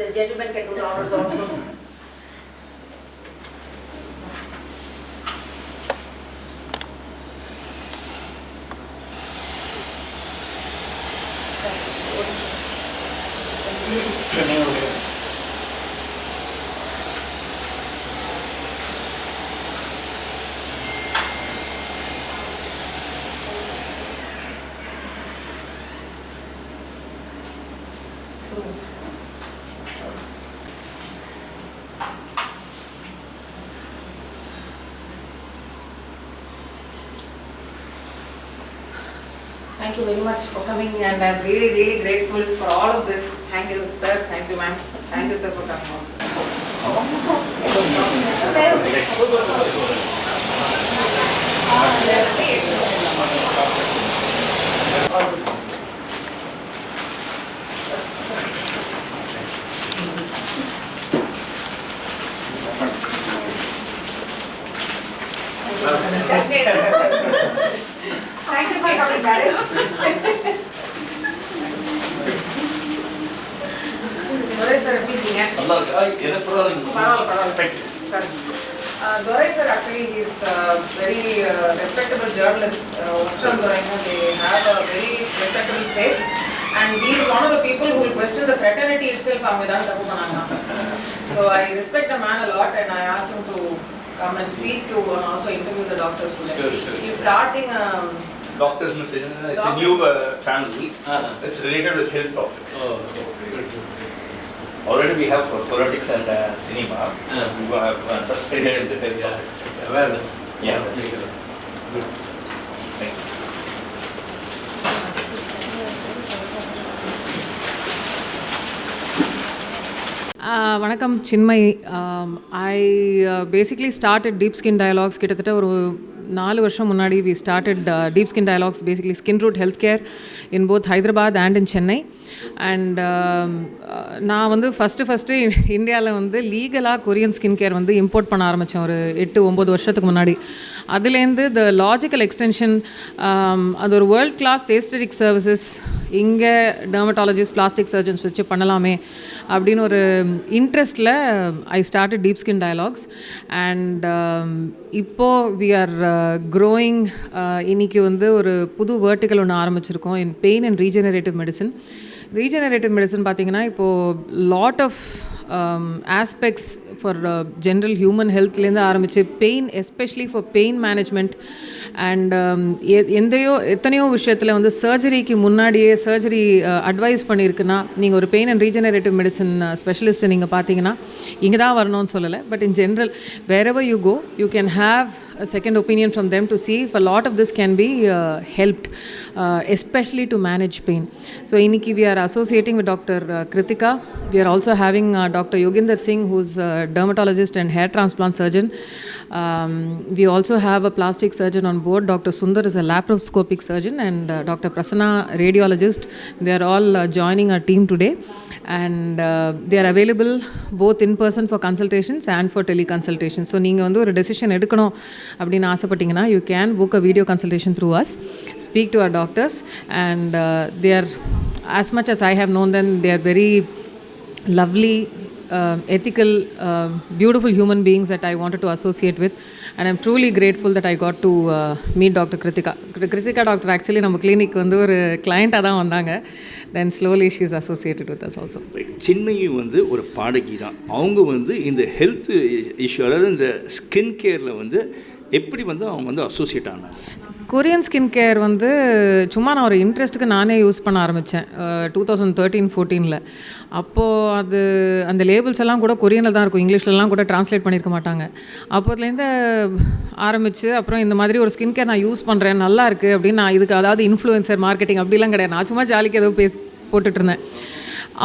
The gentleman can do the honors also. Thank you very much for coming, and I'm really grateful for all of this. Thank you, sir. Thank you, ma'am. Thank you, sir, for coming also. Thank you for coming, madam. Dorai sir, எப்படி இருக்கீங்க? நல்லா இருக்கா? என்ன பரவாயில்லைங்க. Dorai sir, actually he is a very respectable journalist. Uttram Dorai, they have a very respectable face, and he is one of the people who will question the fraternity itself. அவங்க தான் தப்பு பண்ணாங்க. So I respect the man a lot, and I asked him to come and speak to and also interview the doctors today. Sure. He is starting Doctor's Message. It's a new channel. It's related with health topics. Oh, good. Already we have politics and cinema. We have just related with health topics. Awareness. Yeah. Good. Thank you. வணக்கம் Chinmay. I basically started Deep Skin Dialogues கிட்டத்தட்ட ஒரு 4 வருஷம் முன்னாடி. we started Deep Skin Dialogues, basically skin root healthcare in both Hyderabad and in Chennai. And நான் வந்து first இந்தியாவில் வந்து லீகலாக கொரியன் ஸ்கின் கேர் வந்து இம்போர்ட் பண்ண ஆரம்பித்தேன் ஒரு 8-9 வருஷத்துக்கு முன்னாடி. அதுலேருந்து த லாஜிக்கல் எக்ஸ்டென்ஷன், அது ஒரு வேர்ல்ட் கிளாஸ் ஏஸ்தெட்டிக் சர்வீசஸ் இங்கே டெர்மட்டாலஜிஸ்ட் பிளாஸ்டிக் சர்ஜன்ஸ் வச்சு பண்ணலாமே அப்படின்னு ஒரு இன்ட்ரெஸ்ட்டில் I started deep skin dialogues. And இப்போது வி ஆர் க்ரோயிங். இன்றைக்கி வந்து ஒரு புது வேர்ட்டிக்கல் ஒன்று ஆரம்பிச்சிருக்கோம் in pain and regenerative medicine. Regenerative medicine பார்த்திங்கன்னா இப்போது lot of aspects for general human ஹெல்த்லேருந்து ஆரம்பித்து pain, especially for pain management and எத்தனையோ விஷயத்தில் வந்து சர்ஜரிக்கு முன்னாடியே சர்ஜரி அட்வைஸ் பண்ணியிருக்குன்னா நீங்கள் ஒரு பெயின் அண்ட் ரீஜெனரேட்டிவ் மெடிசன் ஸ்பெஷலிஸ்ட்டை நீங்கள் பார்த்தீங்கன்னா இங்கே தான் வரணும்னு சொல்லலை, but in general wherever you go you can have a second opinion from them to see if a lot of this can be helped, especially to manage pain. So iniki we are associating with Dr. Kritika. We are also having Dr. Yoginder Singh, who's a dermatologist and hair transplant surgeon. We also have a plastic surgeon on board. Dr. Sundar is a laparoscopic surgeon, and Dr. Prasanna, radiologist. They are all joining our team today, and they are available both in person for consultations and for teleconsultations. So நீங்கள் வந்து ஒரு decision எடுக்கணும் அப்படின்னு ஆசைப்பட்டீங்கன்னா you can book a video consultation through us, speak to our doctors, and they are, as much as I have known them, they are very lovely, ethical, beautiful human beings that I wanted to associate with, and I'm truly grateful that I got to meet Dr. Kritika doctor. Actually நம்ம clinic வந்து ஒரு கிளையண்ட்டாக தான் வந்தாங்க. Then slowly she is associated with us also. Chinmayi வந்து ஒரு பாடகி தான். அவங்க வந்து இந்த ஹெல்த் இஷ்யூ, அதாவது இந்த ஸ்கின் கேரில் வந்து எப்படி வந்து அவங்க வந்து அசோசியேட் ஆனாங்க? கொரியன் ஸ்கின் கேர் வந்து சும்மா நான் ஒரு இன்ட்ரெஸ்ட்டுக்கு நானே யூஸ் பண்ண ஆரம்பித்தேன் 2013-14. அப்போது அந்த லேபிள்ஸ் எல்லாம் கூட கொரியனில் தான் இருக்கும், இங்கிலீஷ்லலாம் கூட ட்ரான்ஸ்லேட் பண்ணியிருக்க மாட்டாங்க. அப்போதுலேருந்து ஆரம்பித்து அப்புறம் இந்த மாதிரி ஒரு ஸ்கின் கேர் நான் யூஸ் பண்ணுறேன், நல்லா இருக்குது அப்படின்னு நான் இதுக்கு, அதாவது இன்ஃப்ளூயன்சர் மார்க்கெட்டிங் அப்படிலாம் கிடையாது, நான் சும்மா ஜாலிக்கு ஏதோ போட்டுட்ருந்தேன்.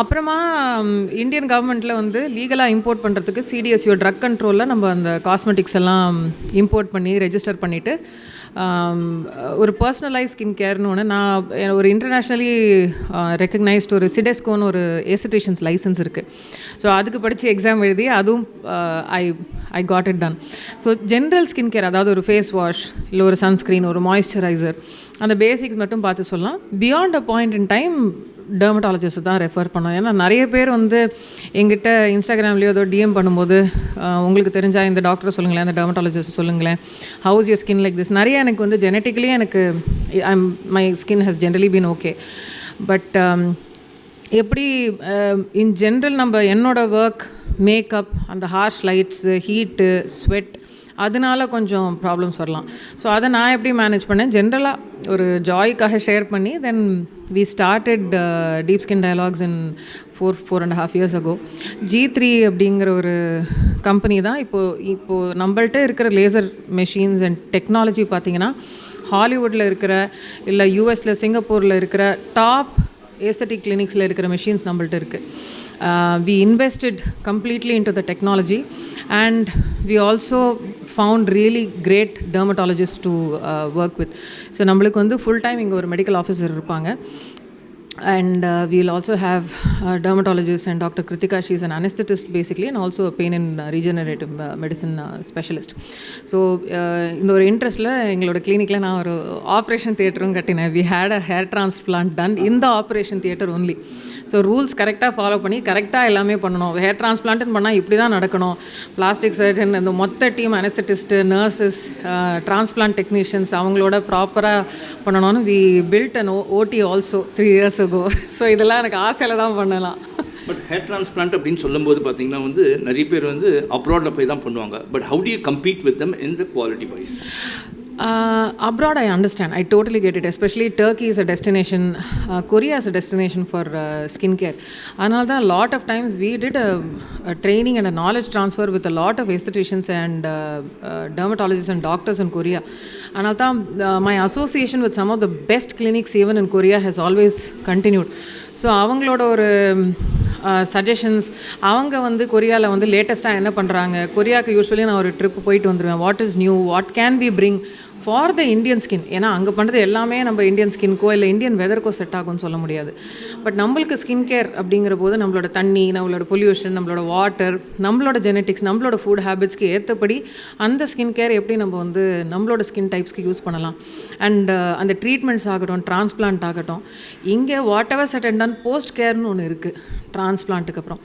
அப்புறமா இந்தியன் கவர்மெண்ட்டில் வந்து லீகலாக இம்போர்ட் பண்ணுறதுக்கு சிடிஎஸ்யூ ட்ரக் கண்ட்ரோலில் நம்ம அந்த காஸ்மெட்டிக்ஸ் எல்லாம் இம்போர்ட் பண்ணி ரெஜிஸ்டர் பண்ணிவிட்டு ஒரு பர்சனலைஸ் ஸ்கின் கேர்னு ஒன்று நான் ஒரு இன்டர்நேஷ்னலி ரெக்கக்னைஸ்ட் ஒரு சிடெஸ்கோன்னு ஒரு எஸ்தட்டிஷியன்ஸ் லைசன்ஸ் இருக்குது. ஸோ அதுக்கு படித்து எக்ஸாம் எழுதி அதுவும் I got it done. So general skin care, அதாவது ஒரு ஃபேஸ் வாஷ் இல்லை ஒரு சன்ஸ்க்ரீன், ஒரு மாய்ஸ்சரைசர், அந்த பேசிக்ஸ் மட்டும் பார்த்து சொல்லலாம். Beyond a point in time dermatologist தான் ரெஃபர் பண்ணோம். ஏன்னா நிறைய பேர் வந்து எங்கிட்ட இன்ஸ்டாகிராம்லேயோ ஏதோ டிஎம் பண்ணும்போது உங்களுக்கு தெரிஞ்சால் இந்த டாக்டரை சொல்லுங்களேன், இந்த டெர்மட்டாலஜிஸ்ட் சொல்லுங்களேன், how's your skin like this. நிறைய எனக்கு வந்து ஜெனட்டிக்கலி எனக்கு my skin has generally been okay. But எப்படி இன் ஜென்ரல் நம்ம என்னோடய ஒர்க், மேக்கப், அந்த ஹார்ஷ் லைட்ஸு, ஹீட்டு, ஸ்வெட், அதனால கொஞ்சம் ப்ராப்ளம்ஸ் வரலாம். ஸோ அதை நான் எப்படி மேனேஜ் பண்ணேன், ஜென்ரலாக ஒரு ஜாய்க்காக ஷேர் பண்ணி then we started deep skin dialogues in 4.5 years ago. G3 அப்படிங்கிற ஒரு கம்பெனி தான் இப்போது நம்மள்ட்ட இருக்கிற லேசர் மெஷின்ஸ் அண்ட் டெக்னாலஜி பார்த்திங்கன்னா ஹாலிவுட்டில் இருக்கிற இல்லை யூஎஸில் சிங்கப்பூரில் இருக்கிற டாப் ஏஸ்தட்டிக் கிளினிக்ஸில் இருக்கிற மெஷின்ஸ் நம்மள்ட்ட இருக்குது. We invested completely into the technology and we also found really great dermatologists to work with. So நம்மளுக்கு வந்து full time இங்கே ஒரு மெடிக்கல் ஆஃபீஸர் இருப்பாங்க. And we'll also have dermatologist and Dr. Kritika. She's an anesthetist basically and also a pain and regenerative medicine specialist. So இந்த ஒரு இன்ட்ரெஸ்ட்டில் எங்களோட கிளினிக்கில் நான் ஒரு ஆப்ரேஷன் தியேட்டரும் கட்டினேன். We had a hair transplant done in the operation theatre only. So rules கரெக்டாக follow பண்ணி கரெக்டாக எல்லாமே பண்ணணும். ஹேர் டிரான்ஸ்பிளான்ட்னு பண்ணால் இப்படி தான் நடக்கணும். பிளாஸ்டிக் சர்ஜன், இந்த மொத்த டீம், அனஸ்தட்டிஸ்ட்டு, நர்சஸ், டிரான்ஸ்பிளான்ட் டெக்னீஷியன்ஸ் அவங்களோட ப்ராப்பராக பண்ணணும்னு வி பில்ட் அண்ட் ஓடி ஆல்சோ 3 years ago. ஸோ இதெல்லாம் எனக்கு ஆசையில் தான் பண்ணலாம். பட் ஹேர் டிரான்ஸ்பிளான்ட் அப்படின்னு சொல்லும்போது பார்த்தீங்கன்னா வந்து நிறைய பேர் வந்து அப்ராடில் போய் தான் பண்ணுவாங்க. But how do you compete with them in the quality wise? Abroad, I understand. I totally get it. Especially Turkey is a destination. Korea is a destination for skincare. Another a lot of times we did a training and a knowledge transfer with a lot of aestheticians and dermatologists and doctors in Korea. Another my association with some of the best clinics even in Korea has always continued. So அவங்களோட ஒரு suggestions, அவங்க வந்து கொரியாவில் வந்து லேட்டஸ்ட்டாக என்ன பண்ணுறாங்க, கொரியாவுக்கு usually நான் ஒரு ட்ரிப் போயிட்டு வந்துடுவேன். What is new, what can be bring for the Indian skin. ஏன்னா அங்கே பண்ணுறது எல்லாமே நம்ம இந்தியன் ஸ்கின்க்கோ இல்லை இந்தியன் வெதருக்கோ செட் ஆகும்னு சொல்ல முடியாது. பட் நம்மளுக்கு ஸ்கின் கேர் அப்படிங்கிற போது நம்மளோட தண்ணி, நம்மளோட பொல்யூஷன், நம்மளோட வாட்டர், நம்மளோட ஜெனட்டிக்ஸ், நம்மளோட ஃபுட் ஹேபிட்ஸ்க்கு ஏற்றபடி அந்த ஸ்கின் கேர் எப்படி நம்ம வந்து நம்மளோட ஸ்கின் டைப்ஸ்க்கு யூஸ் பண்ணலாம். அண்ட் அந்த ட்ரீட்மெண்ட்ஸ் ஆகட்டும், டிரான்ஸ்பிளான்ட் ஆகட்டும், இங்கே whatever set and done post கேர்னு ஒன்று இருக்குது டிரான்ஸ்பிளான்ட்டுக்கு அப்புறம்.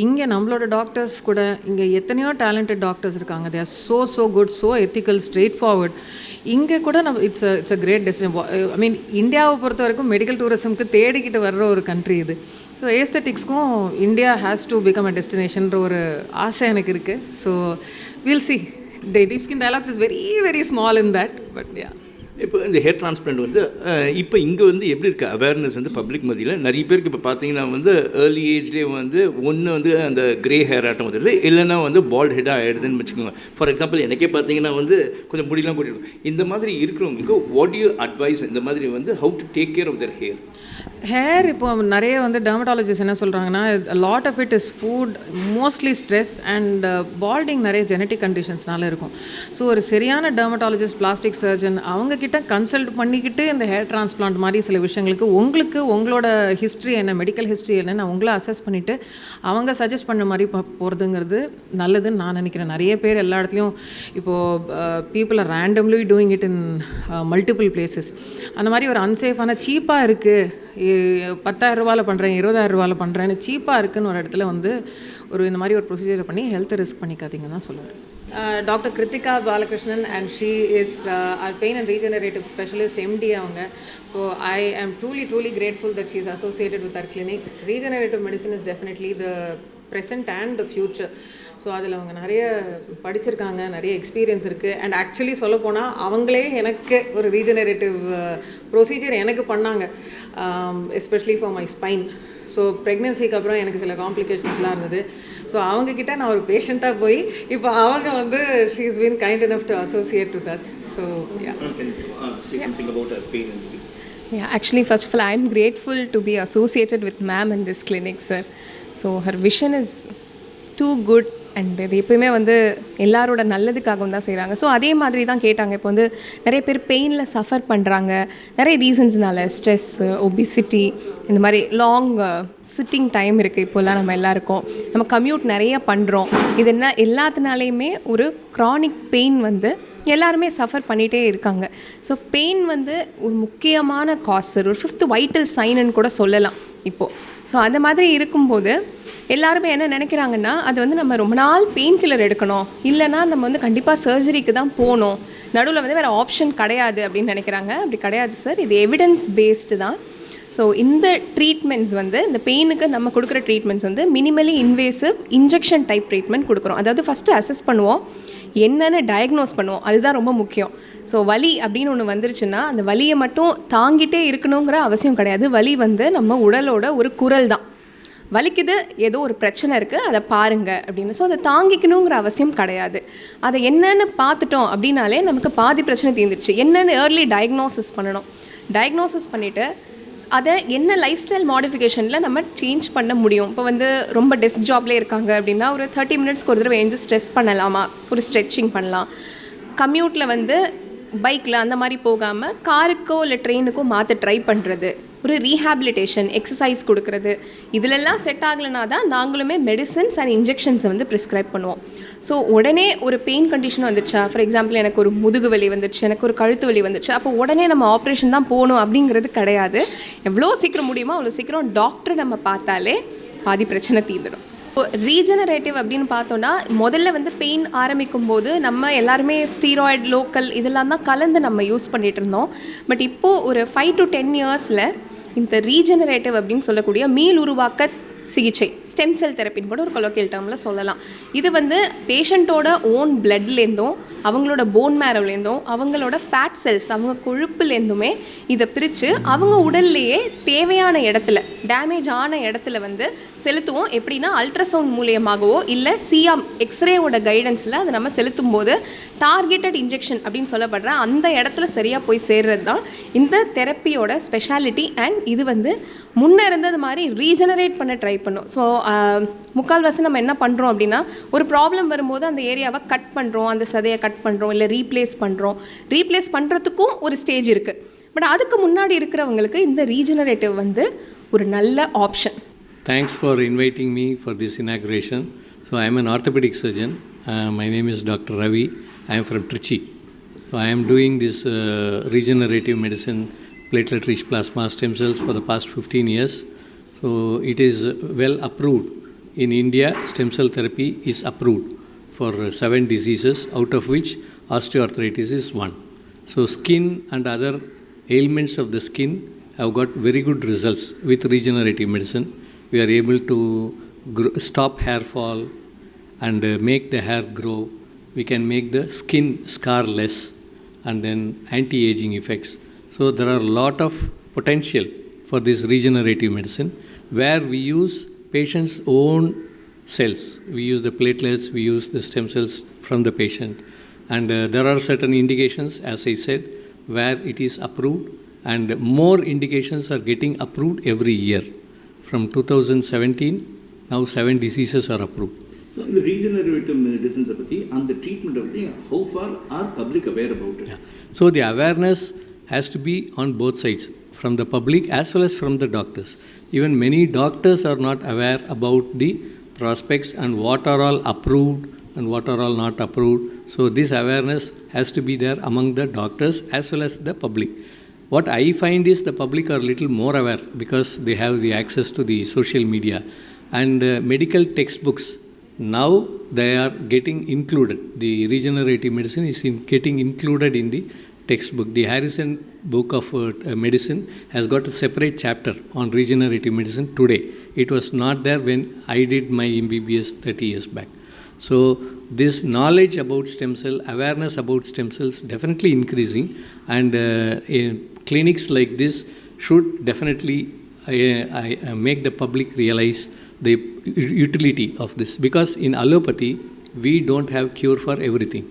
இங்கே நம்மளோட டாக்டர்ஸ் கூட இங்கே எத்தனையோ டேலண்டட் டாக்டர்ஸ் இருக்காங்க. They are so good, so ethical, straight forward. இங்கே கூட நம்ம இட்ஸ் அ கிரேட் டெஸ்டினேஷன். ஐ மீன் இந்தியாவை பொறுத்த வரைக்கும் மெடிக்கல் டூரிசம்க்கு தேடிக்கிட்டு வர்ற ஒரு கண்ட்ரி இது. ஸோ ஏஸ்தட்டிக்ஸ்க்கும் India has to become a டெஸ்டினேஷன்ற ஒரு ஆசை எனக்கு இருக்குது. So will see. The deep skin dialogues is very very small in that. But yeah, இப்போ இந்த ஹேர் டிரான்ஸ்பிளான்ட் வந்து இப்போ இங்கே வந்து எப்படி இருக்குது அவேர்னஸ் வந்து பப்ளிக் மத்தியில்? நிறைய பேருக்கு இப்போ பார்த்தீங்கன்னா வந்து ஏர்லி ஏஜ்லேயே வந்து ஒன்று வந்து அந்த கிரே ஹேர் ஆட்டம் வந்துடுது, இல்லைன்னா வந்து பால்ட் ஹெட்டாக ஆகிடுதுன்னு வச்சுக்கோங்க. ஃபார் எக்ஸாம்பிள் எனக்கே பார்த்தீங்கன்னா வந்து கொஞ்சம் முடியெலாம் கூட்டிடும். இந்த மாதிரி இருக்கிறவங்களுக்கு வாட் யூ அட்வைஸ் இந்த மாதிரி வந்து how to take care of their hair? Hair இப்போ நிறைய வந்து டெர்மட்டாலஜிஸ்ட் என்ன சொல்கிறாங்கன்னா, lot of it is food, mostly stress and balding நிறைய ஜெனட்டிக் கண்டிஷன்ஸ்னால இருக்கும். ஸோ ஒரு சரியான டெர்மட்டாலஜிஸ்ட், பிளாஸ்டிக் சர்ஜன் அவங்கக்கிட்ட கன்சல்ட் பண்ணிக்கிட்டு இந்த ஹேர் டிரான்ஸ்பிளான்ட் மாதிரி சில விஷயங்களுக்கு உங்களுக்கு உங்களோட ஹிஸ்ட்ரி என்ன, மெடிக்கல் ஹிஸ்ட்ரி என்னன்னு அவங்கள அசஸ் பண்ணிவிட்டு அவங்க சஜஸ்ட் பண்ண மாதிரி போகிறதுங்கிறது நல்லதுன்னு நான் நினைக்கிறேன். நிறைய பேர் எல்லா இடத்துலையும் இப்போது people are randomly doing it in multiple places. அந்த மாதிரி ஒரு அன்சேஃபான சீப்பாக இருக்குது, 10,000 ரூபாயில் பண்ணுறேன், 20,000 ரூபாயில் பண்ணுறேன்னு சீப்பாக இருக்குன்னு ஒரு இடத்துல வந்து ஒரு இந்த மாதிரி ஒரு ப்ரொசீஜரை பண்ணி ஹெல்த்தை ரிஸ்க் பண்ணிக்காதீங்கன்னு தான் சொல்லுவேன். Doctor Krithika Balakrishnan and she is pain and regenerative specialist, MD அவங்க. So I am truly grateful that she is associated with our clinic. Regenerative medicine is definitely the present and the future. So அதில் அவங்க நிறைய படிச்சிருக்காங்க, நிறைய experience இருக்குது. And actually சொல்லப்போனால் அவங்களே எனக்கு ஒரு ரீஜெனரேட்டிவ் ப்ரொசீஜர் எனக்கு பண்ணாங்க, especially for my spine. So ப்ரெக்னென்சிக்கு அப்புறம் எனக்கு சில காம்ப்ளிகேஷன்ஸ்லாம் இருந்தது. ஸோ அவங்கக்கிட்ட நான் ஒரு பேஷண்ட்டாக போய் இப்போ அவங்க வந்து she is been kind enough to associate with us. So Yeah, actually, first of all, I am grateful to be associated with ma'am in this clinic, sir. So her vision is too good and இது எப்பயுமே வந்து எல்லாரோட நல்லதுக்காகவும் தான் செய்கிறாங்க. So அதே மாதிரி தான் கேட்டாங்க. இப்போ வந்து நிறைய பேர் பெயினில் சஃபர் பண்ணுறாங்க, நிறைய ரீசன்ஸ்னால, ஸ்ட்ரெஸ்ஸு, ஒபிசிட்டி, இந்த மாதிரி லாங் சிட்டிங் டைம் இருக்குது இப்போல்லாம் நம்ம எல்லாருக்கும், நம்ம கம்யூட் நிறைய பண்ணுறோம். இது என்ன எல்லாத்தினாலேயுமே ஒரு க்ரானிக் பெயின் வந்து எல்லாருமே சஃபர் பண்ணிகிட்டே இருக்காங்க. ஸோ பெயின் வந்து ஒரு முக்கியமான காஸ், ஒரு 5th வைட்டல் சைனுன்னு கூட சொல்லலாம் இப்போது. ஸோ அந்த மாதிரி இருக்கும்போது எல்லாருமே என்ன நினைக்கிறாங்கன்னா, அது வந்து நம்ம ரொம்ப நாள் பெயின் கில்லர் எடுக்கணும், இல்லைனா நம்ம வந்து கண்டிப்பாக சர்ஜரிக்கு தான் போகணும், நடுவில் வந்து வேறு ஆப்ஷன் கிடையாது அப்படின்னு நினைக்கிறாங்க. அப்படி கிடையாது சார், இது எவிடன்ஸ் பேஸ்டு தான். ஸோ இந்த ட்ரீட்மெண்ட்ஸ் வந்து இந்த பெயினுக்கு நம்ம கொடுக்குற ட்ரீட்மெண்ட்ஸ் வந்து minimally invasive injection type treatment கொடுக்குறோம். அதாவது ஃபஸ்ட்டு அசஸ் பண்ணுவோம், என்னென்னு டயக்னோஸ் பண்ணுவோம், அதுதான் ரொம்ப முக்கியம். ஸோ வலி அப்படின்னு ஒன்று வந்துருச்சுன்னா அந்த வலியை மட்டும் தாங்கிட்டே இருக்கணுங்கிற அவசியம் கிடையாது. வலி வந்து நம்ம உடலோட ஒரு குரல் தான். வலிக்குது, ஏதோ ஒரு பிரச்சனை இருக்குது, அதை பாருங்கள் அப்படின்னு. ஸோ அதை தாங்கிக்கணுங்கிற அவசியம் கிடையாது. அதை என்னென்னு பார்த்துட்டோம் அப்படின்னாலே நமக்கு பாதி பிரச்சனை தீர்ந்துடுச்சு. என்னென்னு ஏர்லி டயக்னோசிஸ் பண்ணணும். டயக்னோசிஸ் பண்ணிவிட்டு அதை என்ன லைஃப் ஸ்டைல் மாடிஃபிகேஷனில் நம்ம சேஞ்ச் பண்ண முடியும். இப்போ வந்து ரொம்ப டெஸ்க் ஜாப்லேயே இருக்காங்க அப்படின்னா ஒரு 30 மினிட்ஸ்க்கு ஒரு தடவை எழுந்து ஸ்ட்ரெஸ் பண்ணலாமா, ஒரு ஸ்ட்ரெச்சிங் பண்ணலாம். கம்யூட்டில் வந்து பைக்கில் அந்த மாதிரி போகாமல் காருக்கோ இல்லை ட்ரெயினுக்கோ மாற்ற ட்ரை பண்ணுறது, ஒரு ரீஹாபிலிட்டேஷன் எக்ஸசைஸ் கொடுக்குறது, இதிலெல்லாம் செட் ஆகலைனா தான் நாங்களுமே மெடிசன்ஸ் அண்ட் இன்ஜெக்ஷன்ஸை வந்து ப்ரிஸ்கிரைப் பண்ணுவோம். ஸோ உடனே ஒரு பெயின் கண்டிஷன் வந்துடுச்சா, ஃபார் எக்ஸாம்பிள் எனக்கு ஒரு முதுகு வலி வந்துடுச்சு, எனக்கு ஒரு கழுத்து வலி வந்துடுச்சு, அப்போ உடனே நம்ம ஆப்ரேஷன் தான் போகணும் அப்படிங்கிறது கிடையாது. எவ்வளோ சீக்கிரம் முடியுமோ அவ்வளோ சீக்கிரம் டாக்டரை நம்ம பார்த்தாலே பாதி பிரச்சனை தீர்ந்துடும். இப்போ ரீஜெனரேட்டிவ் அப்படின்னு பார்த்தோன்னா, முதல்ல வந்து பெயின் ஆரம்பிக்கும் போது நம்ம எல்லாருமே ஸ்டீராய்டு, லோக்கல் இதெல்லாம் தான் கலந்து நம்ம யூஸ் பண்ணிகிட்டு இருந்தோம். பட் இப்போது ஒரு 5 to 10 இயர்ஸில் இந்த ரீஜெனரேட்டிவ் அப்படின்னு சொல்லக்கூடிய மீள் உருவாக்க சிகிச்சை, ஸ்டெம் செல் தெரப்பின்னு கூட ஒரு கொலோக்கியல் டேர்மில் சொல்லலாம். இது வந்து பேஷண்ட்டோட ஓன் பிளட்லேருந்தும், அவங்களோட போன் மேரோலேருந்தும், அவங்களோட ஃபேட் செல்ஸ், அவங்க கொழுப்புலேருந்துமே இதை பிரித்து அவங்க உடல்லையே தேவையான இடத்துல, டேமேஜ் ஆன இடத்துல வந்து செலுத்துவோம். எப்படின்னா அல்ட்ராசவுண்ட் மூலியமாகவோ இல்லை சிஎம் எக்ஸ்ரேவோட கைடன்ஸில் அதை நம்ம செலுத்தும் போது டார்கெட்டட் இன்ஜெக்ஷன் அப்படின்னு சொல்லப்படுற அந்த இடத்துல சரியாக போய் சேர்றது தான் இந்த தெரப்பியோட ஸ்பெஷாலிட்டி. அண்ட் இது வந்து முன்னே இருந்தது மாதிரி ரீஜெனரேட் பண்ண ட்ரை பண்ணும். ஸோ முக்கால்வாசி நம்ம என்ன பண்ணுறோம் அப்படின்னா, ஒரு ப்ராப்ளம் வரும்போது அந்த ஏரியாவை கட் பண்ணுறோம், அந்த சதையை கட் பண்ணுறோம், இல்லை ரீப்ளேஸ் பண்ணுறோம். ரீப்ளேஸ் பண்ணுறதுக்கும் ஒரு ஸ்டேஜ் இருக்குது. பட் அதுக்கு முன்னாடி இருக்கிறவங்களுக்கு இந்த ரீஜெனரேட்டிவ் வந்து ஒரு நல்ல option. Thanks for inviting me for this inauguration. So I am an orthopedic surgeon. My name is Dr. Ravi. I am from Trichy. So I am doing this regenerative medicine, platelet-rich plasma stem cells for the past 15 years. So it is well approved. In India, stem cell therapy is approved for 7 diseases, out of which osteoarthritis is one. So skin and other ailments of the skin have got very good results with regenerative medicine. We are able to stop hair fall and make the hair grow. We can make the skin scarless and then anti-aging effects. So there are a lot of potential for this regenerative medicine where we use patient's own cells. We use the platelets, we use the stem cells from the patient. And there are certain indications, as I said, where it is approved, and more indications are getting approved every year. From 2017, now 7 diseases are approved. So the regenerative medicines பத்தி அந்த treatment பத்தி how far are public aware about it? Yeah. So the awareness has to be on both sides, from the public as well as from the doctors. Even many doctors are not aware about the prospects and what are all approved and what are all not approved. So this awareness has to be there among the doctors as well as the public. What I find is the public are little more aware because they have the access to the social media and medical textbooks. Now they are getting included. The regenerative medicine is getting included in the textbook. The Harrison book of medicine has got a separate chapter on regenerative medicine today. It was not there when I did my MBBS 30 years back. So this knowledge about stem cell, awareness about stem cells definitely increasing, and clinics like this should definitely make the public realize the utility of this, because in allopathy we don't have cure for everything.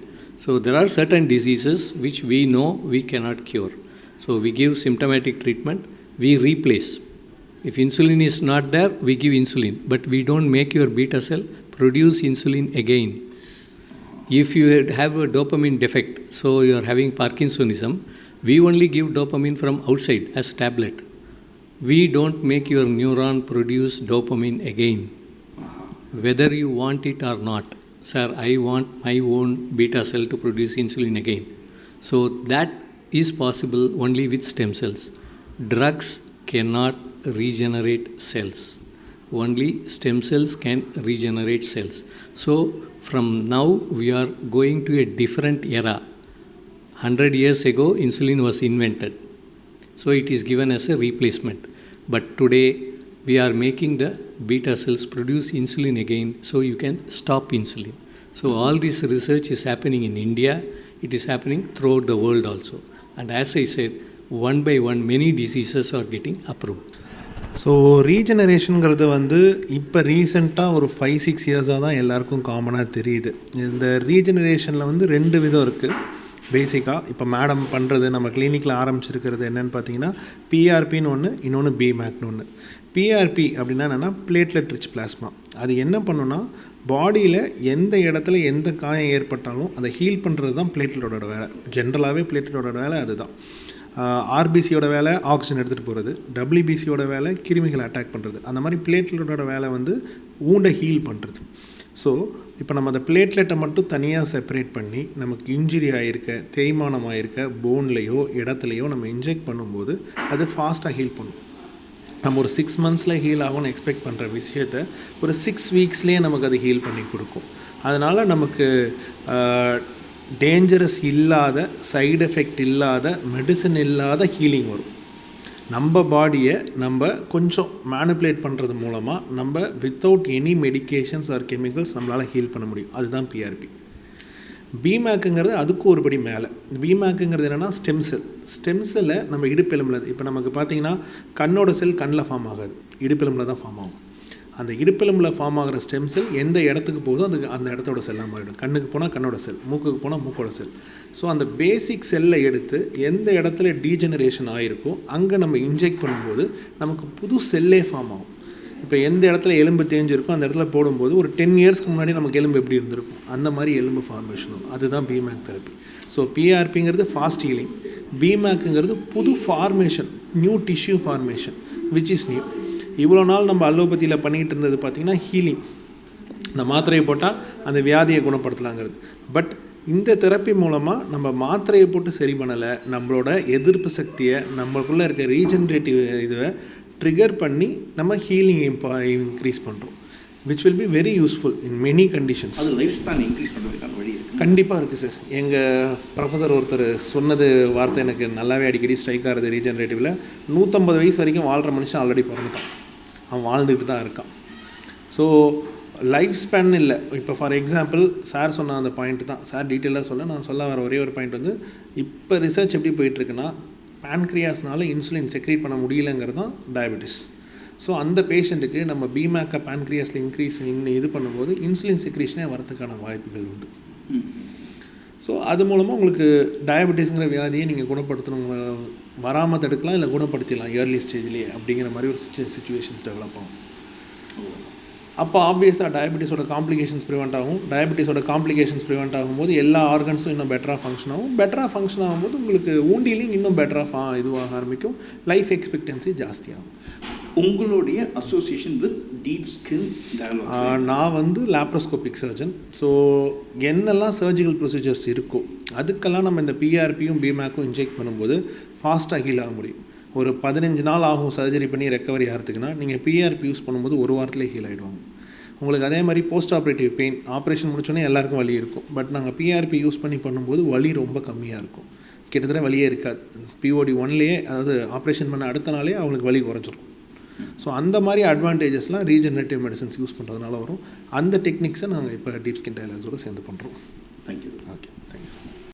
So there are certain diseases which we know we cannot cure. So we give symptomatic treatment, we replace. If insulin is not there, we give insulin, but we don't make your beta cell produce insulin again. If you have a dopamine defect, so you are having Parkinsonism, we only give dopamine from outside as tablet. We don't make your neuron produce dopamine again. Whether you want it or not, sir, I want my own beta cell to produce insulin again. So that is possible only with stem cells. Drugs cannot regenerate cells. Only stem cells can regenerate cells. So from now we are going to a different era. 100 years ago insulin was invented. So it is given as a replacement. But today we are making the beta cells produce insulin again, so you can stop insulin. So all this research is happening in India. It is happening throughout the world also. And as I said, one by one many diseases are getting approved. So ரீஜெனரேஷனுங்கிறது வந்து இப்போ ரீசெண்டாக ஒரு 5-6 இயர்ஸாக தான் எல்லாருக்கும் காமனாக தெரியுது. இந்த ரீஜெனரேஷனில் வந்து 2 விதம் இருக்குது பேசிக்காக. இப்போ மேடம் பண்ணுறது நம்ம கிளினிக்கில் ஆரம்பிச்சிருக்கிறது என்னென்னு பார்த்தீங்கன்னா பிஆர்பின்னு ஒன்று, இன்னொன்று பிமேக்னு ஒன்று. பிஆர்பி அப்படின்னா என்னென்னா பிளேட்லெட் ரிச் பிளாஸ்மா. அது என்ன பண்ணுன்னா பாடியில் எந்த இடத்துல எந்த காயம் ஏற்பட்டாலும் அதை ஹீல் பண்ணுறது தான் பிளேட்லெட்டோட வேலை. ஜென்ரலாகவே பிளேட்லெட்டோட வேலை அதுதான். ஆர்பிசியோட வேலை ஆக்சிஜன் எடுத்துகிட்டு போகிறது, டபிள்யூபிசியோட வேலை கிருமிகளை அட்டாக் பண்ணுறது. அந்த மாதிரி பிளேட்லெட்டோட வேலை வந்து ஊண்டை ஹீல் பண்ணுறது. ஸோ இப்போ நம்ம அந்த பிளேட்லெட்டை மட்டும் தனியாக செப்பரேட் பண்ணி நமக்கு இன்ஜுரி ஆகிருக்க, தேய்மானம் ஆகிருக்க போன்லேயோ இடத்துலையோ நம்ம இன்ஜெக்ட் பண்ணும்போது அது ஃபாஸ்ட்டாக ஹீல் பண்ணும். நம்ம ஒரு 6 மந்த்ஸில் ஹீல் ஆகும்னு எக்ஸ்பெக்ட் பண்ணுற விஷயத்தை ஒரு 6 வீக்ஸ்லேயே நமக்கு அது ஹீல் பண்ணி கொடுக்கும். அதனால் நமக்கு டேஞ்சரஸ் இல்லாத, சைடு எஃபெக்ட் இல்லாத, மெடிசன் இல்லாத ஹீலிங் வரும். நம்ம பாடியை நம்ம கொஞ்சம் மேனிப்புலேட் பண்ணுறது மூலமாக நம்ம without any medications or chemicals நம்மளால் ஹீல் பண்ண முடியும். அதுதான் பிஆர்பி. பிமேக்குங்கிறது அதுக்கு ஒரு படி மேலே. பிமேக்குங்கிறது என்னென்னா ஸ்டெம் செல். ஸ்டெம் செல்லை நம்ம இடுப்பெலும்பில், இப்போ நமக்கு பார்த்திங்கன்னா கண்ணோட செல் கண்ணில் ஃபார்ம் ஆகாது, இடுப்பெலும்பில் தான் ஃபார்ம் ஆகும். அந்த இடுப்பெலும்பில் ஃபார்ம் ஆகிற ஸ்டெம் செல் எந்த இடத்துக்கு போகுதோ அதுக்கு அந்த இடத்தோட செல்லாக மாறிடும். கண்ணுக்கு போனால் கண்ணோட செல், மூக்குக்கு போனால் மூக்கோட செல். ஸோ அந்த பேசிக் செல்லை எடுத்து எந்த இடத்துல டீஜெனரேஷன் ஆகிருக்கோ அங்கே நம்ம இன்ஜெக்ட் பண்ணும்போது நமக்கு புது செல்லே ஃபார்ம் ஆகும். இப்போ எந்த இடத்துல எலும்பு தேஞ்சிருக்கோ அந்த இடத்துல போடும்போது ஒரு 10 இயர்ஸ்க்கு முன்னாடி நமக்கு எலும்பு எப்படி இருந்திருக்கும் அந்த மாதிரி எலும்பு ஃபார்மேஷன் ஆகும். அதுதான் பிமேக் தெரப்பி. ஸோ பிஆர்பிங்கிறது ஃபாஸ்ட் ஹீலிங், பிமேக்குங்கிறது புது formation, new tissue formation which is new. இவ்வளோ நாள் நம்ம அலோபதியில் பண்ணிகிட்டு இருந்தது பார்த்திங்கன்னா ஹீலிங், இந்த மாத்திரையை போட்டால் அந்த வியாதியை குணப்படுத்தலாங்கிறது. பட் இந்த தெரப்பி மூலமாக நம்ம மாத்திரையை போட்டு சரி பண்ணலை, நம்மளோட எதிர்ப்பு சக்தியை, நம்மளுக்குள்ளே இருக்க ரீஜென்ரேட்டிவ் இதை ட்ரிகர் பண்ணி நம்ம ஹீலிங் இன்க்ரீஸ் பண்ணுறோம், which will be very useful in many conditions. அது லைஃப் ஸ்பேன் இன்க்ரீஸ் பண்ணுறதுக்கான வழி இருக்குது. கண்டிப்பாக இருக்குது சார். எங்கள் ப்ரொஃபஸர் ஒருத்தர் சொன்னது வார்த்தை எனக்கு நல்லாவே அடிக்கடி ஸ்ட்ரைக் ஆகுது. ரீஜென்ரேட்டிவில் 150 வயசு வரைக்கும் வாழ்கிற மனுஷன் ஆல்ரெடி பிறந்துட்டான், அவன் வாழ்ந்துக்கிட்டு தான் இருக்கான். ஸோ லைஃப் ஸ்பேன் இல்லை. இப்போ ஃபார் எக்ஸாம்பிள் சார் சொன்ன அந்த பாயிண்ட் தான், சார் டீட்டெயிலாக நான் சொல்ல வர ஒரே ஒரு பாயிண்ட் வந்து, இப்போ ரிசர்ச் எப்படி போயிட்டுருக்குன்னா பேன்க்ரியாஸ்னால இன்சுலின் செக்ரேட் பண்ண முடியலங்கிறது தான் டயபெட்டிஸ். ஸோ அந்த பேஷண்ட்டுக்கு நம்ம பிமேக்கை பேன்க்ரியாஸில் இன்க்ரீஸ் இது பண்ணும்போது இன்சுலின் செக்ரேஷனே வரதுக்கான வாய்ப்புகள் உண்டு. ஸோ அது மூலமாக உங்களுக்கு டயபெட்டிஸுங்கிற வியாதியை நீங்கள் குணப்படுத்தணும், வராமல் தடுக்கலாம், இல்லை குணப்படுத்திடலாம் ஏர்லி ஸ்டேஜ்லேயே அப்படிங்கிற மாதிரி ஒரு சுச்சுவேஷன்ஸ் டெவலப் ஆகும். அப்போ ஆப்வியஸாக டயபெட்டிஸோட காம்ப்ளிகேஷன்ஸ் ப்ரிவெண்ட் ஆகும். டயபெட்டிஸோட காம்ப்ளிகேஷன்ஸ் ப்ரிவெண்ட் ஆகும்போது எல்லா ஆர்கன்ஸும் இன்னும் பெட்டராக ஃபங்க்ஷன் ஆகும். பெட்டராக ஃபங்க்ஷன் ஆகும்போது உங்களுக்கு ஊண்டிலிங் இன்னும் பெட்டராக இதுவாக ஆரம்பிக்கும், லைஃப் எக்ஸ்பெக்டன்சி ஜாஸ்தியாகும். உங்களுடைய association with deep skin dialogues? நான் வந்து லேப்ரோஸ்கோபிக் சர்ஜன். ஸோ என்னெல்லாம் சர்ஜிக்கல் ப்ரொசீஜர்ஸ் இருக்கோ அதுக்கெல்லாம் நம்ம இந்த பிஆர்பியும் பிமேக்கும் இன்ஜெக்ட் பண்ணும்போது ஃபாஸ்ட்டாக ஹீல் ஆக முடியும். ஒரு 15 நாள் ஆகும் சர்ஜரி பண்ணி ரெக்கவரி ஆகிறதுக்குன்னா நீங்கள் பிஆர்பி யூஸ் பண்ணும்போது ஒரு வாரத்துலேயே ஹீல் ஆகிடுவாங்க. உங்களுக்கு அதே மாதிரி போஸ்ட் ஆப்ரேட்டிவ் பெயின், ஆப்ரேஷன் முடிச்சோன்னே எல்லாருக்கும் வலி இருக்கும். பட் நாங்கள் பிஆர்பி யூஸ் பண்ணும்போது வலி ரொம்ப கம்மியாக இருக்கும், கிட்டத்தட்ட வலியே இருக்காது. பிஓடி 1லேயே, அதாவது ஆப்ரேஷன் பண்ண அடுத்த நாளே அவங்களுக்கு வலி குறைஞ்சிரும். ஸோ அந்த மாதிரி அட்வான்டேஜஸ்லாம் ரீஜெனரேட்டிவ் மெடிசன்ஸ் யூஸ் பண்ணுறதுனால வரும். அந்த டெக்னிக்ஸை நாங்கள் இப்போ டீப் ஸ்கின் டயலாக்ஸோடு சேர்ந்து பண்ணுறோம். தேங்க்யூ. ஓகே.